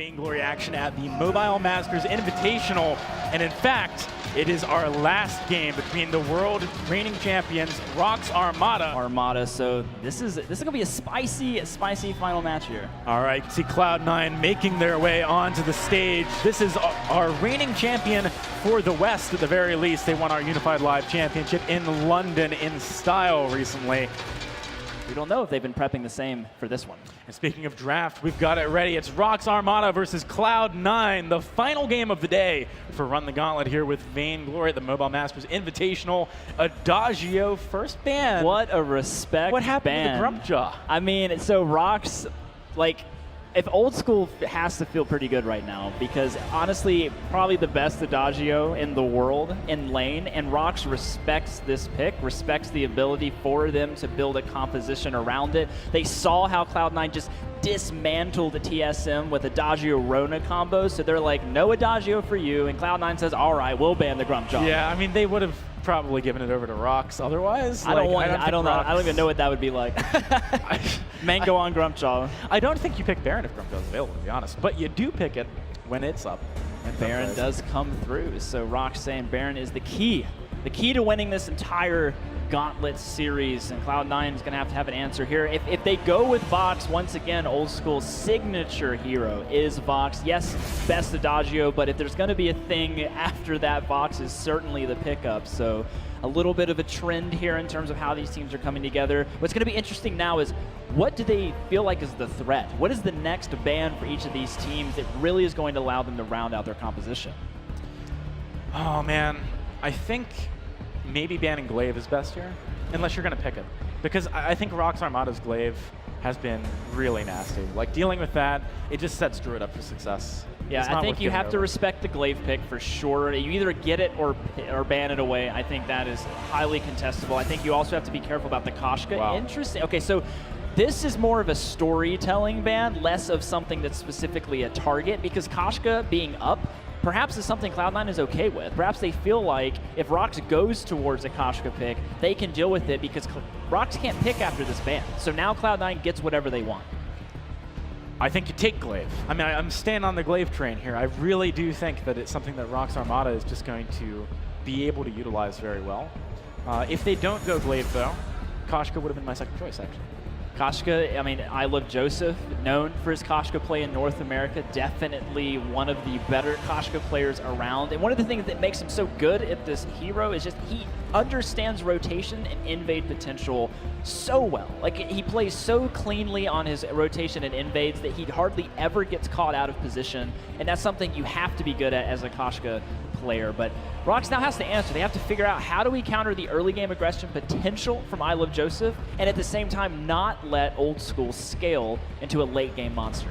Vainglory action at the Mobile Masters Invitational. And in fact, it is our last game between the world reigning champions, Rox Armada. So this is gonna be a spicy final match here. All right, you can see Cloud9 making their way onto the stage. This is our reigning champion for the West at the very least. They won our Unified Live Championship in London in style recently. We don't know if they've been prepping the same for this one. And speaking of draft, we've got it ready. It's Rox Armada versus Cloud9, the final game of the day for Run the Gauntlet here with Vainglory at the Mobile Masters Invitational. Adagio first ban. What a respect What happened ban. to the Grumpjaw? I mean, so Rox, like, if Oldskool has to feel pretty good right now, because honestly, probably the best Adagio in the world in lane, and Rox respects this pick, respects the ability for them to build a composition around it. They saw how Cloud9 just dismantled the TSM with Adagio Rona combos, so they're like, no Adagio for you, and Cloud9 says, all right, we'll ban the Grumpjaw. Yeah, I mean, they would have probably given it over to Rox otherwise. I don't even know what that would be like. Mango on Grumpjaw. I don't think you pick Baron if Grumpjaw's available, to be honest, but you do pick it when it's up. And Baron does come through, so Rox saying Baron is the key to winning this entire Gauntlet series, and Cloud9 is going to have an answer here. If they go with Vox, once again, Oldskool's signature hero is Vox. Yes, best Adagio, but if there's going to be a thing after that, Vox is certainly the pickup. So a little bit of a trend here in terms of how these teams are coming together. What's going to be interesting now is what do they feel like is the threat? What is the next ban for each of these teams that really is going to allow them to round out their composition? Oh, man. I think maybe banning Glaive is best here, unless you're going to pick it. Because I think Rox Armada's Glaive has been really nasty. Like, dealing with that, it just sets Druid up for success. Yeah, I think you have to respect the Glaive pick for sure. You either get it or ban it away. I think that is highly contestable. I think you also have to be careful about the Koshka. Wow. Interesting. Okay, so this is more of a storytelling ban, less of something that's specifically a target, because Koshka being up perhaps is something Cloud9 is okay with. Perhaps they feel like if Rox goes towards a Koshka pick, they can deal with it because Rox can't pick after this ban. So now Cloud9 gets whatever they want. I think you take Glaive. I mean, I'm staying on the Glaive train here. I really do think that it's something that Rox Armada is just going to be able to utilize very well. If they don't go Glaive, though, Koshka would have been my second choice, actually. Koshka, I mean, iLoveJoseph, known for his Koshka play in North America, definitely one of the better Koshka players around. And one of the things that makes him so good at this hero is just he understands rotation and invade potential so well. Like, he plays so cleanly on his rotation and invades that he hardly ever gets caught out of position, and that's something you have to be good at as a Koshka player. But Rox now has to answer. They have to figure out how do we counter the early game aggression potential from iLoveJoseph, and at the same time not let Oldskool scale into a late game monster.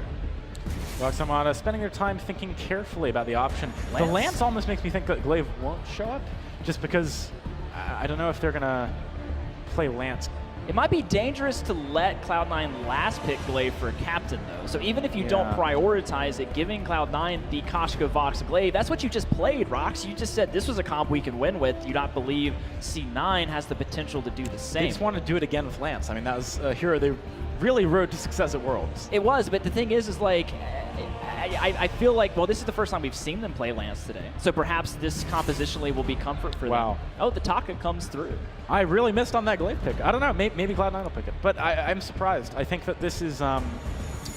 Rox Armada spending their time thinking carefully about the option. The Lance almost makes me think that Glaive won't show up, just because I don't know if they're going to play Lance. It might be dangerous to let Cloud9 last pick Glaive for a captain, though. So even if you don't prioritize it, giving Cloud9 the Koshka Vox Glaive, that's what you just played, Rox. You just said this was a comp we can win with. You not believe C9 has the potential to do the same. They just want to do it again with Lance. I mean, that was a hero they really rode to success at Worlds. It was, but the thing is like, I feel like, well, this is the first time we've seen them play Lance today. So perhaps this compositionally will be comfort for them. Oh, the Taka comes through. I really missed on that Glaive pick. I don't know, maybe Cloud9 will pick it. But I'm surprised. I think that this is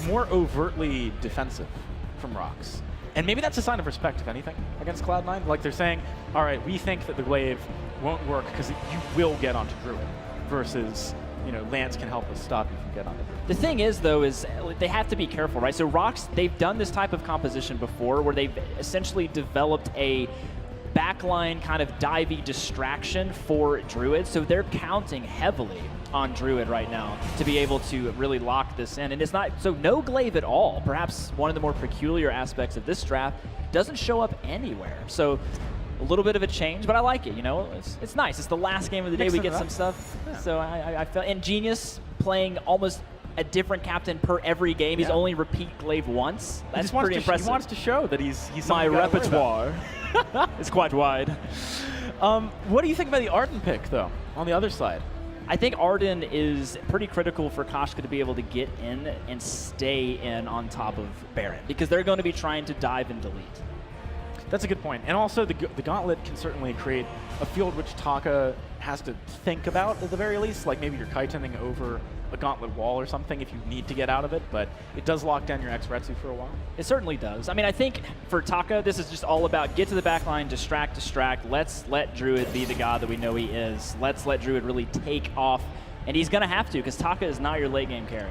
more overtly defensive from Rox. And maybe that's a sign of respect, if anything, against Cloud9. Like, they're saying, all right, we think that the Glaive won't work because you will get onto Druid, versus, you know, Lance can help us stop you from getting onto Druid. The thing is, though, is they have to be careful, right? So Rox, they've done this type of composition before where they've essentially developed a backline kind of divey distraction for Druid. So they're counting heavily on Druid right now to be able to really lock this in. And it's not, so no Glaive at all. Perhaps one of the more peculiar aspects of this draft doesn't show up anywhere. So a little bit of a change, but I like it, you know? It's nice. It's the last game of the day. We get some stuff. Yeah. So I felt Engineeus playing almost a different captain per every game. He's only repeat Glaive once. That's pretty impressive. He wants to show that he's my repertoire. It's quite wide. What do you think about the Ardan pick, though, on the other side? I think Ardan is pretty critical for Koshka to be able to get in and stay in on top of Baron, because they're going to be trying to dive and delete. That's a good point. And also, the Gauntlet can certainly create a field which Taka has to think about at the very least. Like maybe you're kitening over a Gauntlet wall or something if you need to get out of it, but it does lock down your X-Retsu for a while. It certainly does. I mean, I think for Taka, this is just all about get to the back line, distract. Let's let Druid be the god that we know he is. Let's let Druid really take off. And he's going to have to, because Taka is not your late game carry.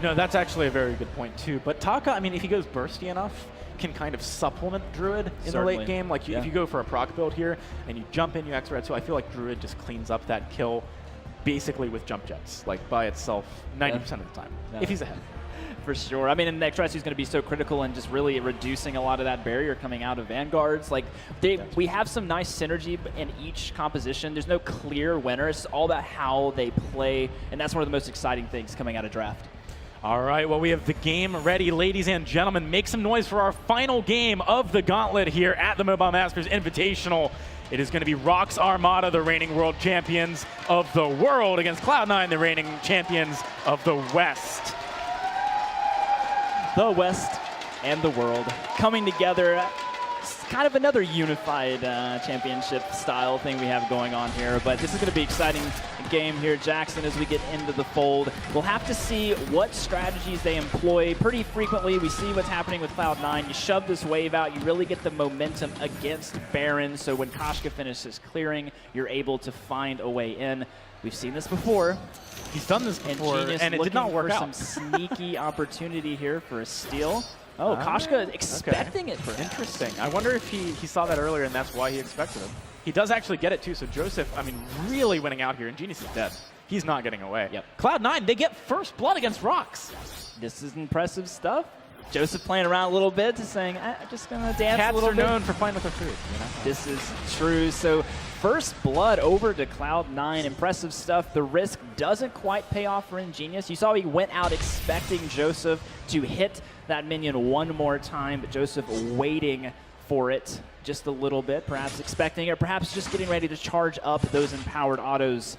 No, that's actually a very good point, too. But Taka, I mean, if he goes bursty enough, can kind of supplement Druid in Certainly. the late game. Like, if you go for a proc build here and you jump in, you X-Red, so I feel like Druid just cleans up that kill basically with jump jets, like by itself 90% of the time, if he's ahead. For sure. I mean, and X-Retsu is going to be so critical in just really reducing a lot of that barrier coming out of Vanguards. Like, we have some nice synergy in each composition. There's no clear winner. It's all about how they play, and that's one of the most exciting things coming out of draft. All right, well, we have the game ready. Ladies and gentlemen, make some noise for our final game of the Gauntlet here at the Mobile Masters Invitational. It is going to be Rox Armada, the reigning world champions of the world, against Cloud9, the reigning champions of the West. The West and the world coming together. It's kind of another unified championship style thing we have going on here, but this is going to be an exciting game here, Jackson, as we get into the fold. We'll have to see what strategies they employ. Pretty frequently, we see what's happening with Cloud9. You shove this wave out, you really get the momentum against Baron, so when Koshka finishes clearing, you're able to find a way in. We've seen this before. He's done this before, and it did not work out. Some sneaky opportunity here for a steal. Oh, Koshka expecting it. Interesting. I wonder if he saw that earlier and that's why he expected it. He does actually get it too, so Joseph, I mean, really winning out here. Engineeus is dead. He's not getting away. Yep. Cloud9, they get first blood against Rox. This is impressive stuff. Joseph playing around a little bit, just saying, I'm just going to dance Cats a little bit. Cats are known for playing with their food. You know? This is true. So first blood over to Cloud9. Impressive stuff. The risk doesn't quite pay off for Engineeus. You saw he went out expecting Joseph to hit that minion one more time, but Joseph waiting for it just a little bit, perhaps expecting it, or perhaps just getting ready to charge up those empowered autos.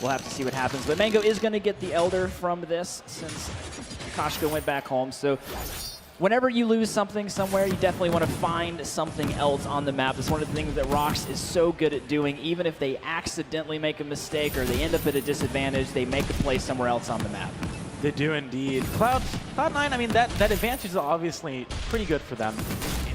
We'll have to see what happens. But Mango is going to get the Elder from this since Koshka went back home. So whenever you lose something somewhere, you definitely want to find something else on the map. It's one of the things that Rox is so good at doing. Even if they accidentally make a mistake or they end up at a disadvantage, they make a play somewhere else on the map. They do indeed. Cloud9, I mean, that advantage is obviously pretty good for them.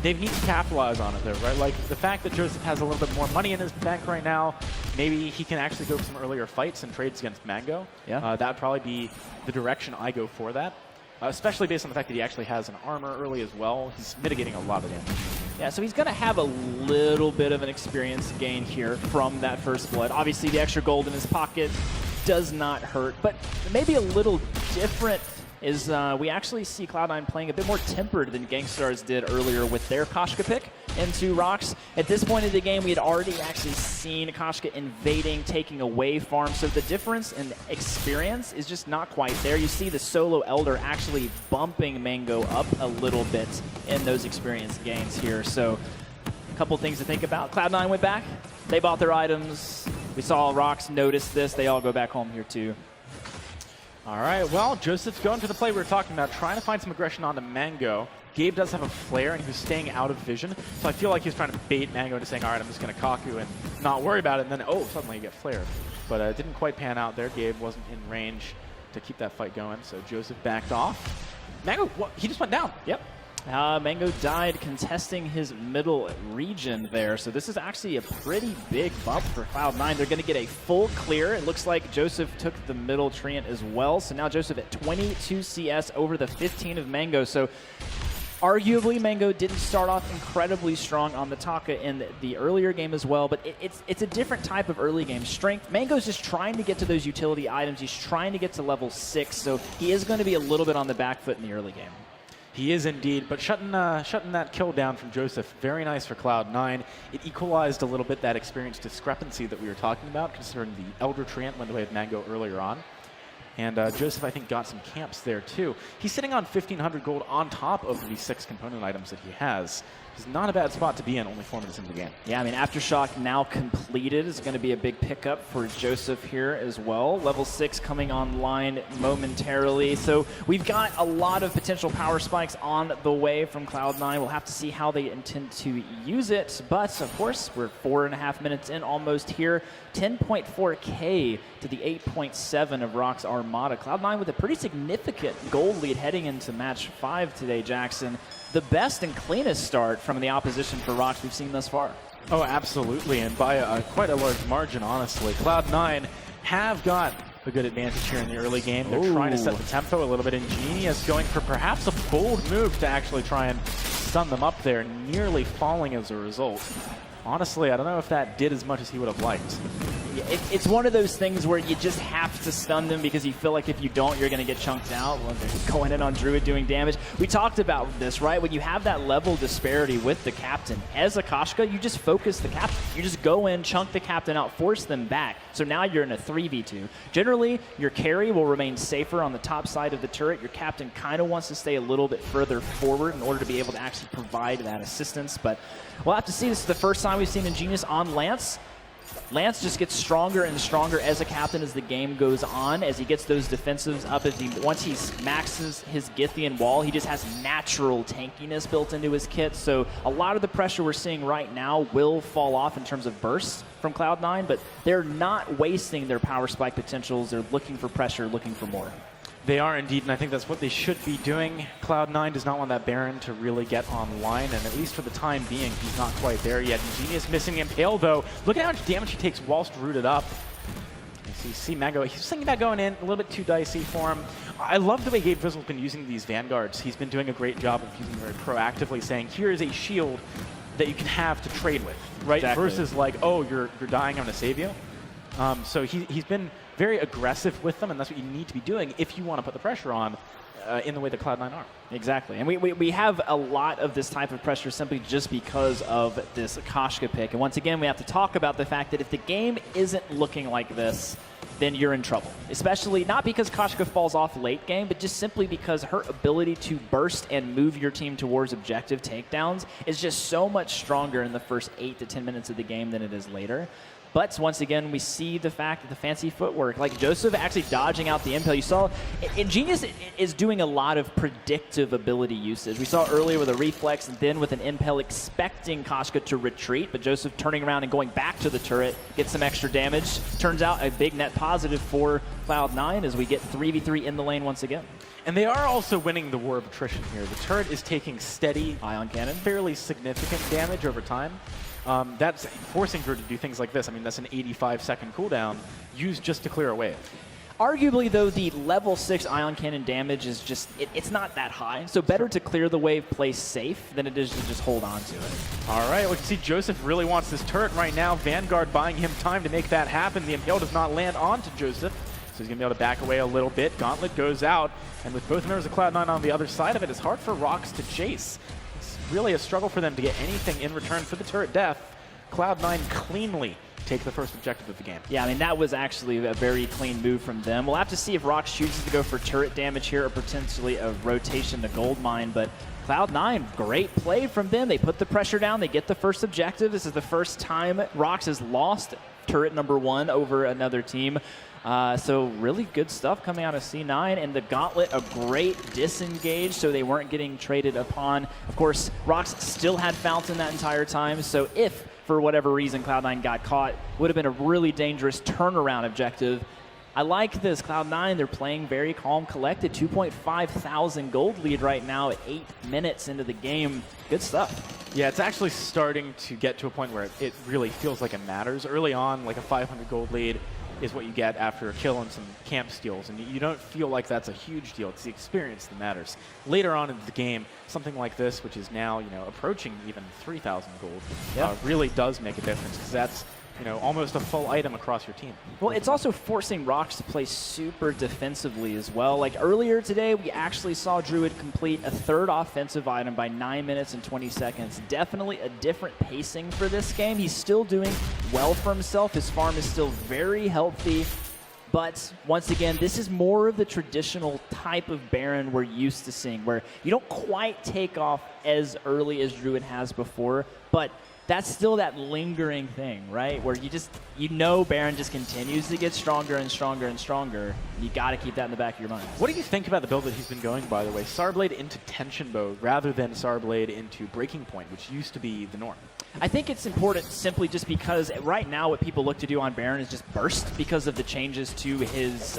They need to capitalize on it, though, right? Like, the fact that Joseph has a little bit more money in his bank right now, maybe he can actually go for some earlier fights and trades against Mango. Yeah. That would probably be the direction I go for that, especially based on the fact that he actually has an armor early as well. He's mitigating a lot of damage. Yeah, so he's going to have a little bit of an experience gain here from that first blood. Obviously, the extra gold in his pocket does not hurt, but maybe a little different is we actually see Cloud9 playing a bit more tempered than Gangstars did earlier with their Koshka pick into Rox. At this point in the game, we had already actually seen Koshka invading, taking away farm, so the difference in experience is just not quite there. You see the solo Elder actually bumping Mango up a little bit in those experience gains here, so a couple things to think about. Cloud9 went back, they bought their items. We saw Rox notice this. They all go back home here too. All right, well, Joseph's going to the play we were talking about, trying to find some aggression onto Mango. Gabe does have a flare, and he's staying out of vision, so I feel like he's trying to bait Mango into saying, all right, I'm just going to Kaku and not worry about it, and then, oh, suddenly you get flared. But it didn't quite pan out there. Gabe wasn't in range to keep that fight going, so Joseph backed off. Mango, he just went down. Yep. Mango died contesting his middle region there, so this is actually a pretty big bump for Cloud9. They're going to get a full clear. It looks like Joseph took the middle treant as well, so now Joseph at 22 CS over the 15 of Mango. So arguably, Mango didn't start off incredibly strong on the Taka in the earlier game as well, but it's a different type of early game strength. Mango's just trying to get to those utility items. He's trying to get to level 6, so he is going to be a little bit on the back foot in the early game. He is indeed, but shutting that kill down from Joseph, very nice for Cloud9. It equalized a little bit that experience discrepancy that we were talking about, considering the Elder Treant went away with Mango earlier on. And Joseph, I think, got some camps there, too. He's sitting on 1,500 gold on top of the 6 component items that he has. It's not a bad spot to be in, only 4 minutes into the game. Yeah, I mean, Aftershock now completed is going to be a big pickup for Joseph here as well. Level 6 coming online momentarily. So we've got a lot of potential power spikes on the way from Cloud9. We'll have to see how they intend to use it. But, of course, we're 4.5 minutes in almost here. 10.4K to the 8.7 of Rox Armada. Cloud9 with a pretty significant gold lead heading into match 5 today, Jackson. The best and cleanest start from the opposition for Rox we've seen thus far. Oh, absolutely, and by quite a large margin, honestly. Cloud9 have got a good advantage here in the early game. They're trying to set the tempo a little bit. Engineeus going for perhaps a bold move to actually try and stun them up there, nearly falling as a result. Honestly, I don't know if that did as much as he would have liked. Yeah, it's one of those things where you just have to stun them because you feel like if you don't, you're going to get chunked out. Well, they're going in on Druid doing damage. We talked about this, right? When you have that level disparity with the captain, as a Koshka, you just focus the captain. You just go in, chunk the captain out, force them back. So now you're in a 3v2. Generally, your carry will remain safer on the top side of the turret. Your captain kind of wants to stay a little bit further forward in order to be able to actually provide that assistance. But we'll have to see. This is the first time we've seen Engineeus on Lance. Lance just gets stronger and stronger as a captain as the game goes on, as he gets those defensives up. Once he maxes his Githian wall, he just has natural tankiness built into his kit. So a lot of the pressure we're seeing right now will fall off in terms of bursts from Cloud9, but they're not wasting their power spike potentials. They're looking for pressure, looking for more. They are indeed, and I think that's what they should be doing. Cloud9 does not want that Baron to really get online, and at least for the time being, he's not quite there yet. Engineeus missing the Impale, though. Look at how much damage he takes whilst rooted up. You see Mango, he's thinking about going in, a little bit too dicey for him. I love the way Gabevizzle's been using these Vanguards. He's been doing a great job of using them very proactively, saying, here is a shield that you can have to trade with, right? Exactly. Versus like, oh, you're dying, I'm going to save you. So he's been very aggressive with them, and that's what you need to be doing if you want to put the pressure on in the way that Cloud9 are. Exactly, and we have a lot of this type of pressure simply just because of this Koshka pick. And once again, we have to talk about the fact that if the game isn't looking like this, then you're in trouble. Especially not because Koshka falls off late game, but just simply because her ability to burst and move your team towards objective takedowns is just so much stronger in the first 8 to 10 minutes of the game than it is later. But once again, we see the fact that the fancy footwork, like Joseph actually dodging out the impale. You saw Engineeus is doing a lot of predictive ability usage. We saw earlier with a reflex and then with an impale expecting Koshka to retreat, but Joseph turning around and going back to the turret, gets some extra damage. Turns out a big net positive for Cloud9 as we get 3v3 in the lane once again. And they are also winning the war of attrition here. The turret is taking steady, ion cannon, fairly significant damage over time. That's forcing her to do things like this. I mean, that's an 85-second cooldown used just to clear a wave. Arguably, though, the level 6 ion cannon damage is just, it's not that high. So better to clear the wave, play safe, than it is to just hold on to it. All right, we can see Joseph really wants this turret right now. Vanguard buying him time to make that happen. The Impale does not land onto Joseph, so he's going to be able to back away a little bit. Gauntlet goes out, and with both members of Cloud9 on the other side of it, it's hard for Rox to chase. Really a struggle for them to get anything in return for the turret death. Cloud9 cleanly take the first objective of the game. Yeah, I mean, that was actually a very clean move from them. We'll have to see if Rox chooses to go for turret damage here or potentially a rotation to gold mine, but Cloud9, great play from them. They put the pressure down, they get the first objective. This is the first time Rox has lost turret number 1 over another team. So really good stuff coming out of C9, and the Gauntlet, a great disengage, so they weren't getting traded upon. Of course, Rox still had Fountain that entire time, so if, for whatever reason, Cloud9 got caught, would have been a really dangerous turnaround objective. I like this. Cloud9, they're playing very calm, collected. 2.5 thousand gold lead right now at 8 minutes into the game. Good stuff. Yeah, it's actually starting to get to a point where it really feels like it matters. Early on, like a 500 gold lead is what you get after a kill and some camp steals, and you don't feel like that's a huge deal. It's the experience that matters. Later on in the game, something like this, which is now, you know, approaching even 3,000 gold, really does make a difference, because that's, you know, almost a full item across your team. Well, it's also forcing Rox to play super defensively as well. Like earlier today, we actually saw Druid complete a 3rd offensive item by 9 minutes and 20 seconds. Definitely a different pacing for this game. He's still doing well for himself. His farm is still very healthy. But once again, this is more of the traditional type of Baron we're used to seeing, where you don't quite take off as early as Druid has before, but that's still that lingering thing, right? Where you know Baron just continues to get stronger and stronger and stronger. You got to keep that in the back of your mind. What do you think about the build that he's been going, by the way? Sarblade into Tension Bow rather than Sarblade into Breaking Point, which used to be the norm. I think it's important simply just because right now what people look to do on Baron is just burst because of the changes to his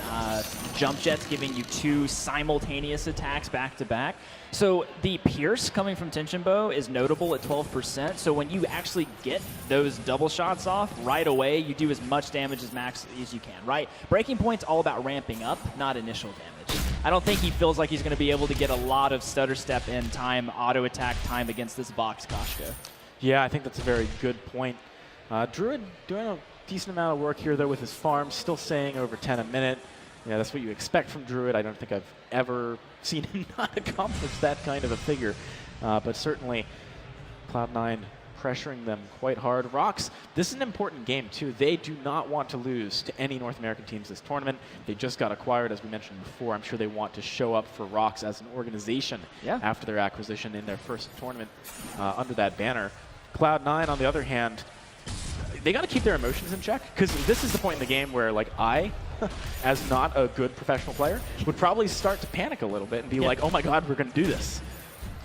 jump jets, giving you 2 simultaneous attacks back to back. So the Pierce coming from Tension Bow is notable at 12%. So when you actually get those double shots off right away, you do as much damage as max as you can, right? Breaking Point's all about ramping up, not initial damage. I don't think he feels like he's going to be able to get a lot of stutter step in time, auto attack time against this Vox Koshka. Yeah, I think that's a very good point. Druid doing a decent amount of work here, though, with his farm, still saying over 10 a minute. Yeah, that's what you expect from Druid. I don't think I've ever seen him not accomplish that kind of a figure. But certainly, Cloud9 pressuring them quite hard. Rox, this is an important game, too. They do not want to lose to any North American teams this tournament. They just got acquired, as we mentioned before. I'm sure they want to show up for Rox as an organization after their acquisition in their first tournament under that banner. Cloud9, on the other hand, they got to keep their emotions in check, because this is the point in the game where, like, I, as not a good professional player, would probably start to panic a little bit and be like, oh my god, we're going to do this.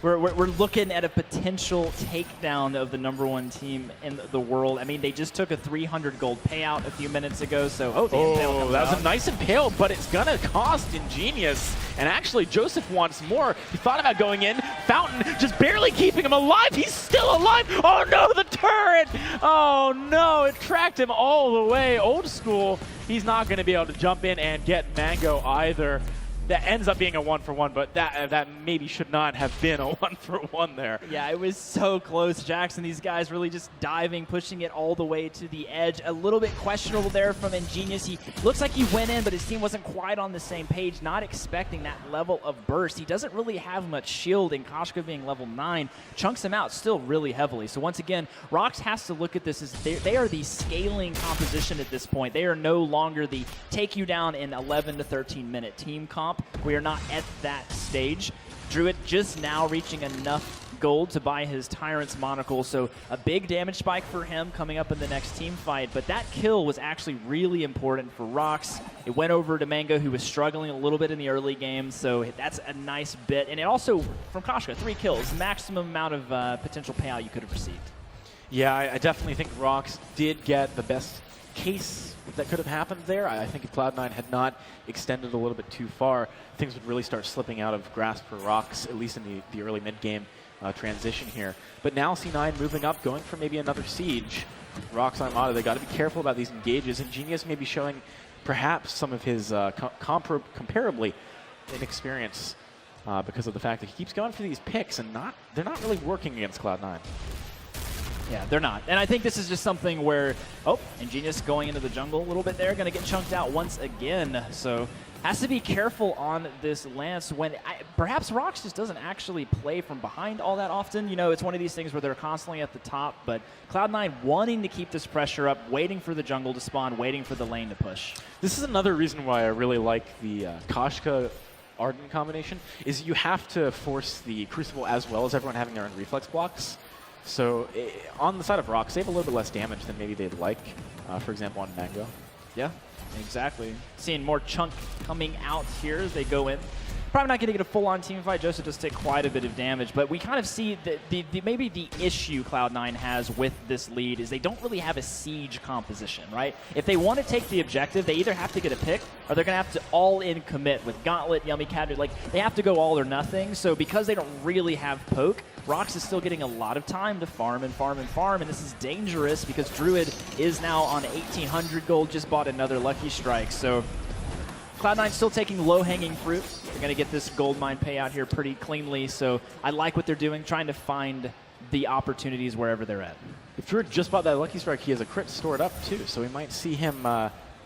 We're looking at a potential takedown of the #1 team in the world. I mean, they just took a 300 gold payout a few minutes ago, so the impale that was out. a nice impale, but it's gonna cost Engineeus. And actually, Joseph wants more. He thought about going in. Fountain just barely keeping him alive. He's still alive. Oh no, the turret! Oh no, it tracked him all the way. Oldskool, he's not gonna be able to jump in and get Mango either. That ends up being a 1-for-1, but that maybe should not have been a 1-for-1 there. Yeah, it was so close, Jackson. These guys really just diving, pushing it all the way to the edge. A little bit questionable there from Engineeus. He looks like he went in, but his team wasn't quite on the same page, not expecting that level of burst. He doesn't really have much shield, and Koshka being level 9 chunks him out still really heavily. So once again, Rox has to look at this as they are the scaling composition at this point. They are no longer the take you down in 11 to 13 minute team comp. We are not at that stage. Druid just now reaching enough gold to buy his Tyrant's Monocle, so a big damage spike for him coming up in the next team fight, but that kill was actually really important for Rox. It went over to Mango, who was struggling a little bit in the early game, so that's a nice bit. And it also, from Koshka, 3 kills, maximum amount of potential payout you could have received. Yeah, I definitely think Rox did get the best case that could have happened there. I think if Cloud9 had not extended a little bit too far, things would really start slipping out of grasp for Rox, at least in the early mid-game transition here. But now C9 moving up, going for maybe another siege. Rox Armada, they got to be careful about these engages. Engineeus may be showing perhaps some of his comparably inexperience because of the fact that he keeps going for these picks and they're not really working against Cloud9. Yeah, they're not. And I think this is just something where, Engineeus going into the jungle a little bit there, going to get chunked out once again. So has to be careful on this Lance when perhaps Rox just doesn't actually play from behind all that often. You know, it's one of these things where they're constantly at the top, but Cloud9 wanting to keep this pressure up, waiting for the jungle to spawn, waiting for the lane to push. This is another reason why I really like the Koshka Ardan combination, is you have to force the Crucible as well as everyone having their own reflex blocks. So on the side of Rox, they have a little bit less damage than maybe they'd like, for example, on Mango. Yeah, exactly. Seeing more chunk coming out here as they go in. Probably not going to get a full-on team fight. Joseph does take quite a bit of damage, but we kind of see maybe the issue Cloud9 has with this lead is they don't really have a siege composition, right? If they want to take the objective, they either have to get a pick or they're going to have to all-in commit with Gauntlet, Yummy Cat. Like, they have to go all or nothing. So because they don't really have poke, Rox is still getting a lot of time to farm and farm and farm, and this is dangerous because Druid is now on 1,800 gold, just bought another Lucky Strike. So Cloud9 still taking low-hanging fruit. They're going to get this gold mine payout here pretty cleanly, so I like what they're doing, trying to find the opportunities wherever they're at. If Druid just bought that Lucky Strike, he has a crit stored up too, so we might see him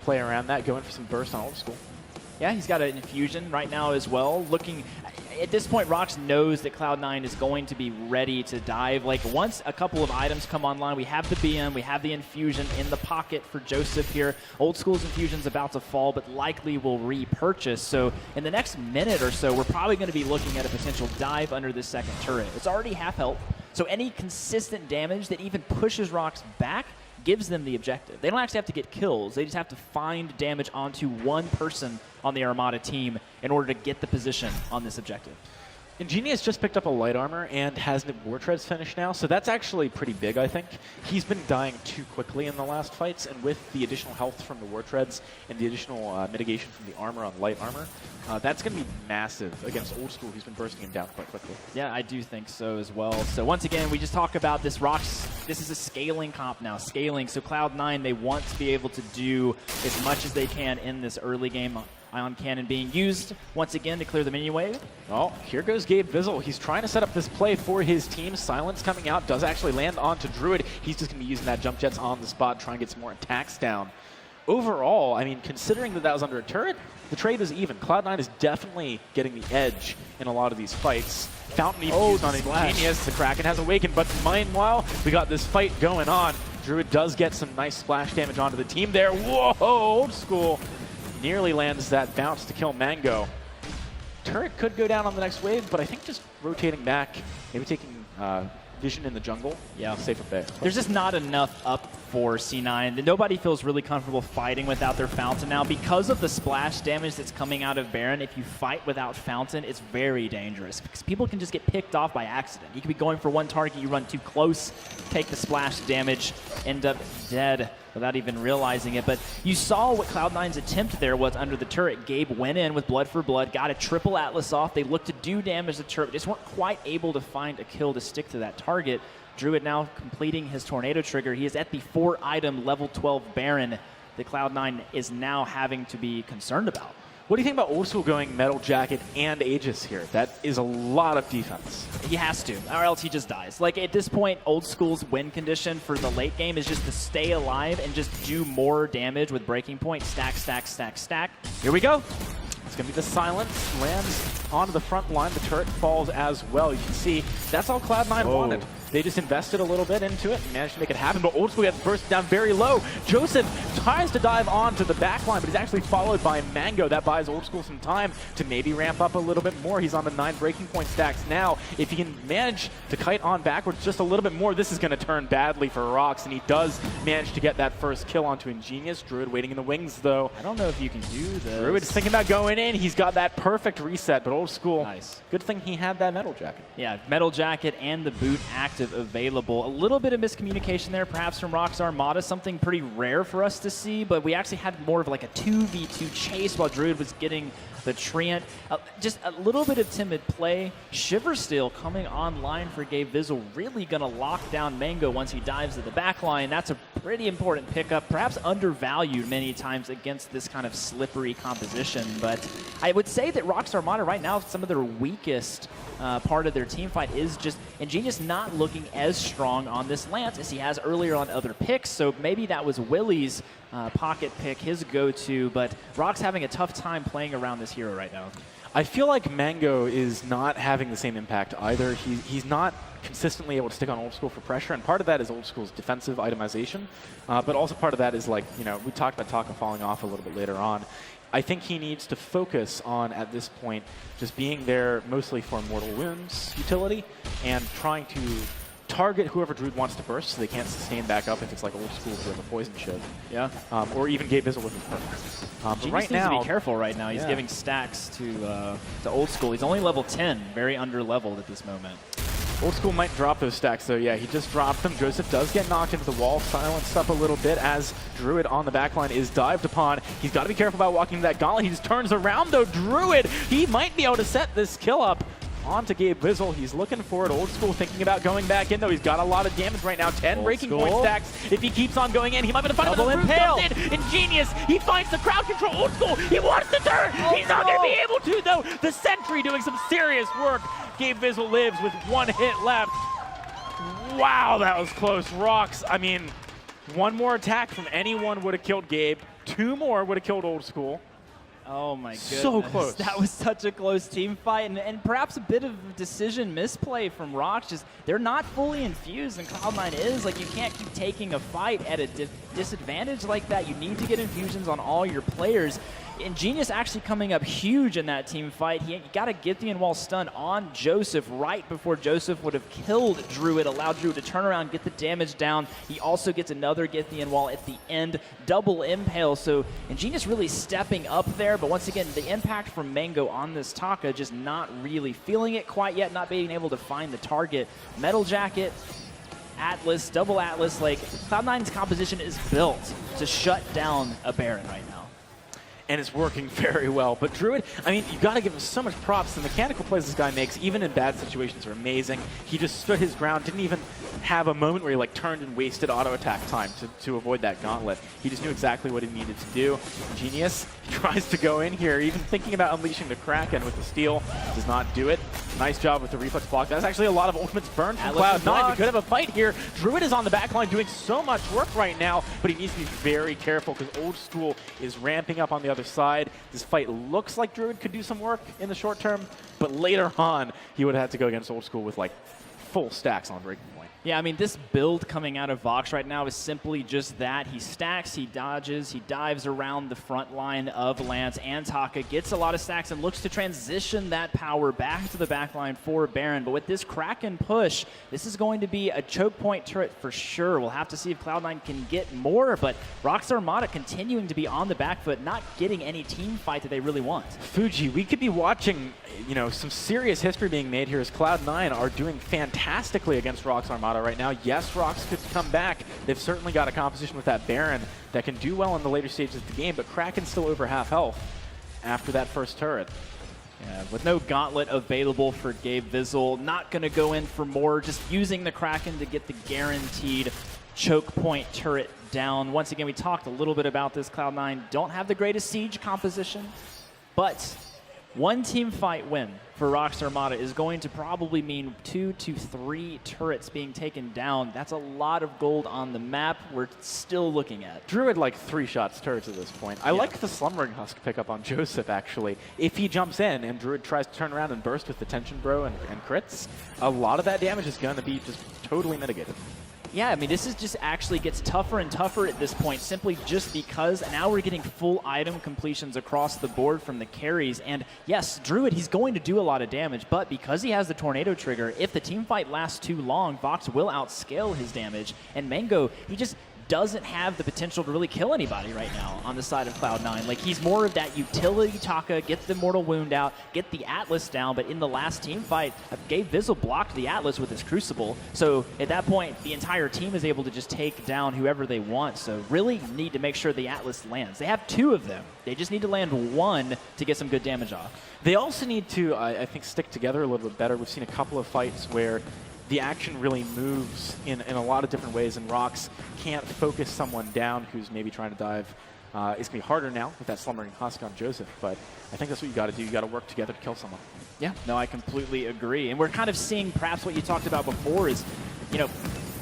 play around that, go in for some burst on Oldskool. Yeah, he's got an infusion right now as well. Looking, at this point, Rox knows that Cloud9 is going to be ready to dive. Like, once a couple of items come online, we have the BM, we have the Infusion in the pocket for Joseph here. Oldskool's Infusion's about to fall, but likely will repurchase. So in the next minute or so, we're probably going to be looking at a potential dive under this second turret. It's already half health, so any consistent damage that even pushes Rox back gives them the objective. They don't actually have to get kills. They just have to find damage onto one person on the Armada team in order to get the position on this objective. Engineeus just picked up a light armor and has the war treads finished now, so that's actually pretty big, I think. He's been dying too quickly in the last fights, and with the additional health from the war treads and the additional mitigation from the armor on light armor, that's going to be massive against Oldskool, who's been bursting him down quite quickly. Yeah, I do think so as well. So once again, we just talk about this Rox. This is a scaling comp now, scaling. So Cloud9, they want to be able to do as much as they can in this early game. Ion Cannon being used once again to clear the minion wave. Oh, here goes Gabevizzle. He's trying to set up this play for his team. Silence coming out, does actually land onto Druid. He's just going to be using that jump jets on the spot, trying to get some more attacks down. Overall, I mean, considering that was under a turret, the trade is even. Cloud9 is definitely getting the edge in a lot of these fights. Fountain even used on Engineeus. The Kraken has awakened, but meanwhile, we got this fight going on. Druid does get some nice splash damage onto the team there. Whoa, Oldskool nearly lands that bounce to kill Mango. Turret could go down on the next wave, but I think just rotating back, maybe taking vision in the jungle, yeah, safer bet. There's just not enough up for C9. Nobody feels really comfortable fighting without their Fountain now. Because of the splash damage that's coming out of Baron, if you fight without Fountain, it's very dangerous, because people can just get picked off by accident. You could be going for one target, you run too close, take the splash damage, end up dead without even realizing it. But you saw what Cloud9's attempt there was under the turret. Gabe went in with blood for blood, got a triple Atlas off. They looked to do damage to the turret, just weren't quite able to find a kill to stick to that target. Druid now completing his Tornado Trigger. He is at the 4-item level 12 Baron that Cloud9 is now having to be concerned about. What do you think about Ozo going Metal Jacket and Aegis here? That is a lot of defense. He has to, or else he just dies. Like, at this point, Oldschool's win condition for the late game is just to stay alive and just do more damage with Breaking Point. Stack, stack, stack, stack. Here we go. It's going to be the Silence. Lands onto the front line. The turret falls as well. You can see that's all Cloud9 wanted. They just invested a little bit into it and managed to make it happen, but Oldskool gets burst down very low. Joseph tries to dive onto the back line, but he's actually followed by Mango. That buys Oldskool some time to maybe ramp up a little bit more. He's on the 9 Breaking Point stacks now. If he can manage to kite on backwards just a little bit more, this is going to turn badly for Rox, and he does manage to get that first kill onto Engineeus. Druid waiting in the wings, though. I don't know if you can do this. Druid is thinking about going in. He's got that perfect reset, but Oldskool, nice. Good thing he had that Metal Jacket. Yeah, Metal Jacket and the boot active available. A little bit of miscommunication there, perhaps from Rox Armada, something pretty rare for us to see, but we actually had more of like a 2v2 chase while Druid was getting the Treant. Just a little bit of timid play. Shiver Steel coming online for Gabevizzle, really going to lock down Mango once he dives to the back line. That's a pretty important pickup, perhaps undervalued many times against this kind of slippery composition, but I would say that Rox Armada right now, some of their weakest part of their team fight is just Engineeus not looking as strong on this Lance as he has earlier on other picks, so maybe that was Willie's pocket pick, his go-to, but Rox having a tough time playing around this hero right now. I feel like Mango is not having the same impact either. He's not consistently able to stick on Oldskool for pressure, and part of that is Oldskool's defensive itemization, but also part of that is, like, you know, we talked about Taka falling off a little bit later on. I think he needs to focus on, at this point, just being there mostly for Mortal Wounds utility and trying to target whoever Druid wants to burst so they can't sustain back up if it's like Oldskool with a poison shiv. Yeah. Or even Gabevizzle with his perk. But right now, needs to be careful right now. He's giving stacks to Oldskool. He's only level 10, very under-leveled at this moment. Oldskool might drop those stacks, though. Yeah, he just dropped them. Joseph does get knocked into the wall, silenced up a little bit as Druid on the backline is dived upon. He's got to be careful about walking that Gauntlet. He just turns around, though. Druid, he might be able to set this kill up onto Gabevizzle. He's looking for it. Oldskool thinking about going back in, though. He's got a lot of damage right now. 10 Breaking Point stacks. If he keeps on going in, he might be able to find him. Impale. Engineeus, he finds the crowd control. Oldskool, he wants the turn. He's not going to be able to, though. The Sentry doing some serious work. Gabevizzle lives with 1 hit left. Wow, that was close. Rox, I mean, 1 more attack from anyone would have killed Gabe. 2 more would have killed Oldskool. Oh my goodness. So close. That was such a close team fight, and perhaps a bit of decision misplay from Rox. Just they're not fully infused, and Cloud9 is. Like, you can't keep taking a fight at a disadvantage like that. You need to get infusions on all your players. Engineeus actually coming up huge in that team fight. He got a Githian Wall stun on Joseph right before Joseph would have killed Druid, allowed Druid to turn around, get the damage down. He also gets another Githian Wall at the end, double impale. So Engineeus really stepping up there, but once again, the impact from Mango on this Taka, just not really feeling it quite yet, not being able to find the target. Metal Jacket, Atlas, double Atlas, like Cloud9's composition is built to shut down a Baron right now. And it's working very well. But Druid, I mean, you got to give him so much props. The mechanical plays this guy makes, even in bad situations, are amazing. He just stood his ground, didn't even have a moment where he like turned and wasted auto attack time to avoid that gauntlet. He just knew exactly what he needed to do. Engineeus tries to go in here, even thinking about unleashing the Kraken with the steal. Does not do it. Nice job with the reflex block. That's actually a lot of ultimates burned from Cloud9. We could have a fight here. Druid is on the back line doing so much work right now, but he needs to be very careful because Oldskool is ramping up on the other side. This fight looks like Druid could do some work in the short term, but later on, he would have had to go against Oldskool with like full stacks on breaking point. Yeah, I mean, this build coming out of Vox right now is simply just that. He stacks, he dodges, he dives around the front line of Lance and Taka, gets a lot of stacks and looks to transition that power back to the back line for Baron. But with this Kraken push, this is going to be a choke point turret for sure. We'll have to see if Cloud9 can get more, but Rox Armada continuing to be on the back foot, not getting any team fight that they really want. Fuji, we could be watching, you know, some serious history being made here as Cloud9 are doing fantastically against Rox Armada right now. Yes, Rox could come back. They've certainly got a composition with that Baron that can do well in the later stages of the game, but Kraken's still over half health after that first turret. Yeah, with no Gauntlet available for Gabevizzle, not going to go in for more, just using the Kraken to get the guaranteed choke point turret down. Once again, we talked a little bit about this. Cloud9 don't have the greatest siege composition, but one team fight win for Rox Armada is going to probably mean 2 to 3 turrets being taken down. That's a lot of gold on the map we're still looking at. Druid like 3 shots turrets at this point. I like the Slumbering Husk pickup on Joseph, actually. If he jumps in and Druid tries to turn around and burst with the Tension Bro and crits, a lot of that damage is going to be just totally mitigated. Yeah, I mean, this is just actually gets tougher and tougher at this point, simply just because now we're getting full item completions across the board from the carries. And yes, Druid, he's going to do a lot of damage, but because he has the Tornado Trigger, if the team fight lasts too long, Vox will outscale his damage. And Mango, he just doesn't have the potential to really kill anybody right now on the side of Cloud9. Like, he's more of that utility Taka, get the Mortal Wound out, get the Atlas down, but in the last team fight, Gabevizzle blocked the Atlas with his Crucible. So at that point, the entire team is able to just take down whoever they want. So really need to make sure the Atlas lands. They have 2 of them. They just need to land 1 to get some good damage off. They also need to, I think, stick together a little bit better. We've seen a couple of fights where the action really moves in a lot of different ways, and Rox can't focus someone down who's maybe trying to dive. It's going to be harder now with that Slumbering Husk on Joseph, but I think that's what you got to do. You got to work together to kill someone. Yeah, no, I completely agree. And we're kind of seeing perhaps what you talked about before is, you know,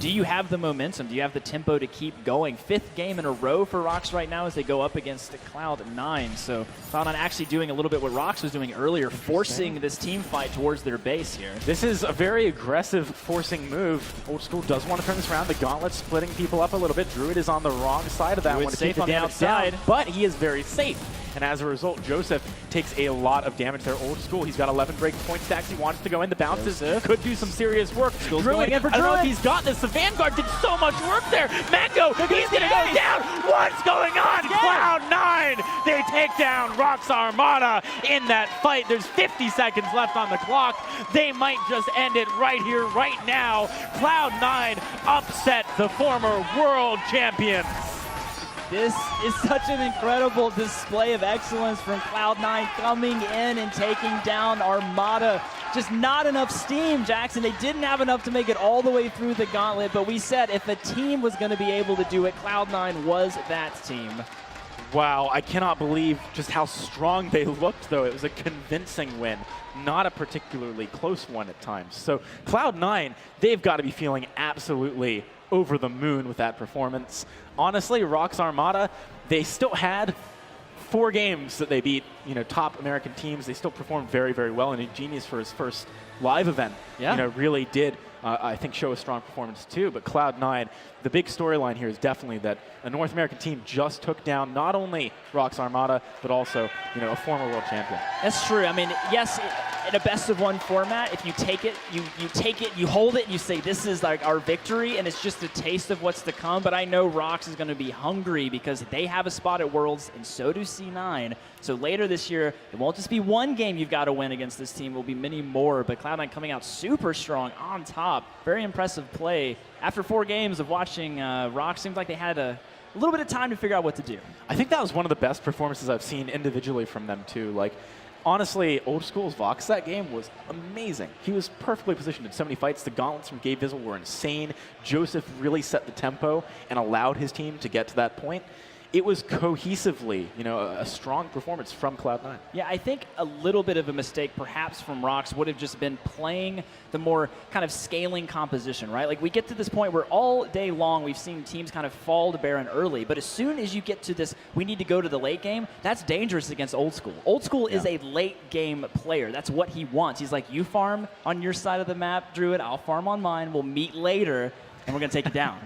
do you have the momentum? Do you have the tempo to keep going? 5th game in a row for Rox right now as they go up against Cloud9. So Cloud9 actually doing a little bit what Rox was doing earlier, forcing this team fight towards their base here. This is a very aggressive forcing move. Oldskool does want to turn this around. The Gauntlet splitting people up a little bit. Druid is on the wrong side of that one to keep the damage down, but he is very safe. And as a result, Joseph takes a lot of damage there. Oldskool, he's got 11 break point stacks. He wants to go in. The bounces could do some serious work. Druid, I don't know if he's got this. The Vanguard did so much work there. Mango, he's going to go down. What's going on? Cloud9, they take down Rox Armada in that fight. There's 50 seconds left on the clock. They might just end it right here, right now. Cloud9 upset the former world champions. This is such an incredible display of excellence from Cloud9 coming in and taking down Armada. Just not enough steam, Jackson. They didn't have enough to make it all the way through the gauntlet, but we said if a team was going to be able to do it, Cloud9 was that team. Wow, I cannot believe just how strong they looked, though. It was a convincing win, not a particularly close one at times. So Cloud9, they've got to be feeling absolutely over the moon with that performance. Honestly, Rox Armada, they still had 4 games that they beat, top American teams, they still performed very, very well. And Engineeus, for his first live event, really did, I think, show a strong performance too. But Cloud9, the big storyline here is definitely that a North American team just took down not only Rox Armada, but also, a former world champion. That's true. I mean, yes, in a best-of-1 format, if you take it, you take it, you hold it, and you say, this is like our victory, and it's just a taste of what's to come. But I know Rox is going to be hungry because they have a spot at Worlds, and so do C9. So later this year, it won't just be one game you've got to win against this team. It will be many more. But Cloud9 coming out super strong on top. Very impressive play. After 4 games of watching Rox, seems like they had a little bit of time to figure out what to do. I think that was one of the best performances I've seen individually from them too. Like, honestly, Oldskool's Vox that game was amazing. He was perfectly positioned in so many fights. The gauntlets from Gabevizzle were insane. Joseph really set the tempo and allowed his team to get to that point. It was cohesively, a strong performance from Cloud9. Yeah, I think a little bit of a mistake perhaps from Rox would have just been playing the more kind of scaling composition, right? Like, we get to this point where all day long we've seen teams kind of fall to Baron early, but as soon as you get to this, we need to go to the late game, that's dangerous against Oldskool. Oldskool is a late game player. That's what he wants. He's like, you farm on your side of the map, Druid, I'll farm on mine, we'll meet later, and we're going to take it down.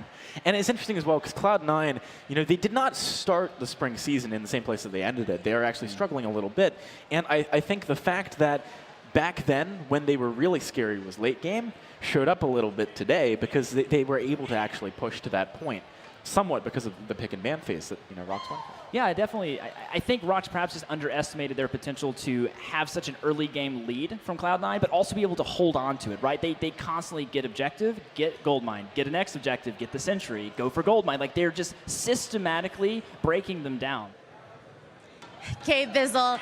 And it's interesting as well because Cloud9, they did not start the spring season in the same place that they ended it. They are actually struggling a little bit. And I think the fact that back then, when they were really scary, was late game, showed up a little bit today because they were able to actually push to that point, somewhat because of the pick and ban phase that Rox went for. Yeah, definitely. I think Rox perhaps just underestimated their potential to have such an early game lead from Cloud9, but also be able to hold on to it, right? They constantly get objective, get gold mine, get a next objective, get the sentry, go for gold mine. Like, they're just systematically breaking them down. Gabevizzle,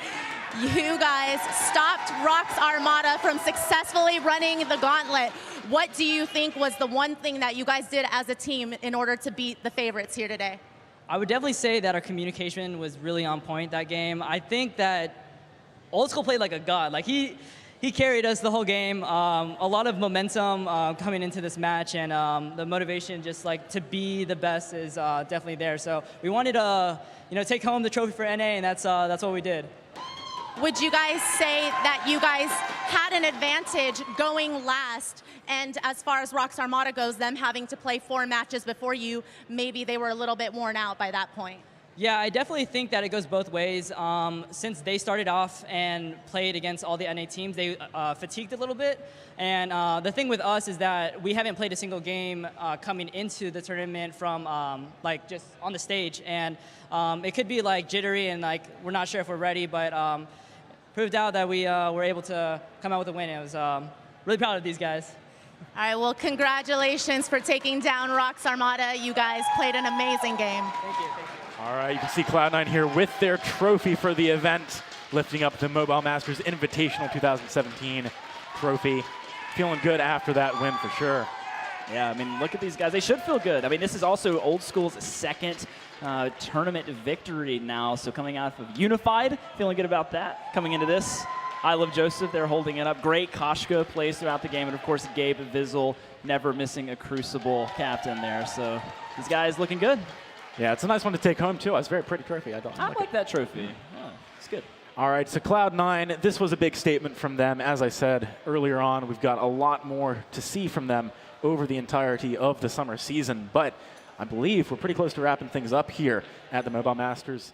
you guys stopped Rox Armada from successfully running the Gauntlet. What do you think was the one thing that you guys did as a team in order to beat the favorites here today? I would definitely say that our communication was really on point that game. I think that Oldskool played like a god. Like, he carried us the whole game. A lot of momentum coming into this match, and the motivation just like to be the best is definitely there. So we wanted to take home the trophy for NA, and that's what we did. Would you guys say that you guys had an advantage going last? And as far as Rox Armada goes, them having to play 4 matches before you, maybe they were a little bit worn out by that point? Yeah, I definitely think that it goes both ways. Since they started off and played against all the NA teams, they fatigued a little bit. And the thing with us is that we haven't played a single game coming into the tournament from like just on the stage. And it could be like jittery and like we're not sure if we're ready, but proved out that we were able to come out with a win. I was really proud of these guys. All right, well, congratulations for taking down Rox Armada. You guys played an amazing game. Thank you. Thank you. All right, you can see Cloud9 here with their trophy for the event, lifting up the Mobile Masters Invitational 2017 trophy. Feeling good after that win for sure. Yeah, I mean, look at these guys. They should feel good. I mean, this is also Oldskool's second tournament victory now. So coming out of Unified, feeling good about that. Coming into this, iLoveJoseph, they're holding it up. Great Koshka plays throughout the game. And, of course, Gabevizzle, never missing a Crucible captain there. So these guys looking good. Yeah, it's a nice one to take home, too. It's a very pretty trophy. I like that trophy. Yeah, it's good. All right, so Cloud9, this was a big statement from them. As I said earlier on, we've got a lot more to see from them over the entirety of the summer season. But I believe we're pretty close to wrapping things up here at the Mobile Masters.